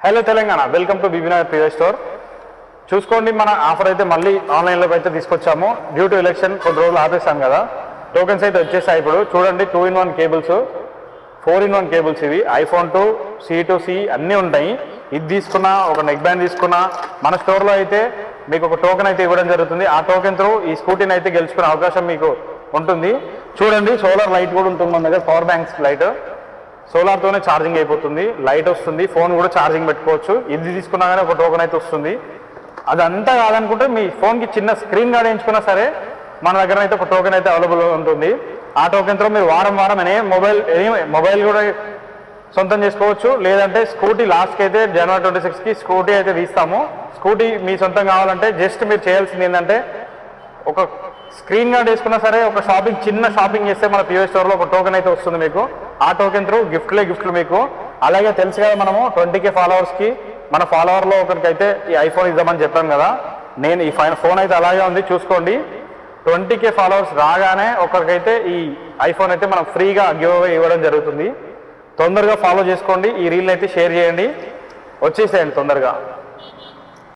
Hello Telangana, welcome to Bibinagar ప్రియో store. చూసుకోండి, మన ఆఫర్ అయితే మళ్ళీ ఆన్లైన్లోకి అయితే తీసుకొచ్చాము. డ్యూ టు ఎలక్షన్ కొన్ని రోజులు ఆపేసాం కదా, టోకెన్స్ అయితే వచ్చేసాయి. ఇప్పుడు చూడండి, 2-in-1 కేబుల్స్, 4-in-1 కేబుల్స్. ఇవి iPhone to C to C అన్నీ ఉంటాయి. ఇది తీసుకున్నా, ఒక నెక్ బ్యాండ్ తీసుకున్నా, మన స్టోర్లో అయితే మీకు ఒక టోకెన్ అయితే ఇవ్వడం జరుగుతుంది. ఆ టోకెన్ త్రూ ఈ స్కూటీని అయితే గెలుచుకునే అవకాశం మీకు ఉంటుంది. చూడండి, సోలార్ లైట్ కూడా ఉంటుంది మన దగ్గర, పవర్ బ్యాంక్స్ లైట్, సోలార్తోనే ఛార్జింగ్ అయిపోతుంది, లైట్ వస్తుంది, ఫోన్ కూడా ఛార్జింగ్ పెట్టుకోవచ్చు. ఇది తీసుకున్నా కానీ ఒక టోకెన్ అయితే వస్తుంది. అదంతా కాదనుకుంటే మీ ఫోన్కి చిన్న స్క్రీన్ గార్డ్ వేయించుకున్నా సరే మన దగ్గర అయితే ఒక టోకెన్ అయితే అవైలబుల్ ఉంటుంది. ఆ టోకెన్తో మీరు వారం మొబైల్ కూడా సొంతం చేసుకోవచ్చు. లేదంటే స్కూటీ లాస్ట్కి అయితే January 26కి స్కూటీ అయితే తీస్తాము. స్కూటీ మీ సొంతం కావాలంటే జస్ట్ మీరు చేయాల్సింది ఏంటంటే, ఒక స్క్రీన్ గార్డ్ వేసుకున్నా సరే, ఒక చిన్న షాపింగ్ చేస్తే మన పిఓ స్టోర్లో ఒక టోకెన్ అయితే వస్తుంది మీకు. ఆ టోకెన్ త్రూ గిఫ్ట్లు మీకు. అలాగే తెలుసు కదా, మనము 20K ఫాలోవర్స్కి మన ఫాలోవర్లో ఒకరికైతే ఈ ఐఫోన్ ఇద్దామని చెప్పాం కదా. నేను ఈ ఫోన్ అయితే అలాగే ఉంది, చూసుకోండి. 20K ఫాలోవర్స్ రాగానే ఒకరికైతే ఈ ఐఫోన్ అయితే మనం ఫ్రీగా గివ్ అవే ఇవ్వడం జరుగుతుంది. తొందరగా ఫాలో చేసుకోండి, ఈ రీల్ అయితే షేర్ చేయండి, వచ్చేసేయండి తొందరగా.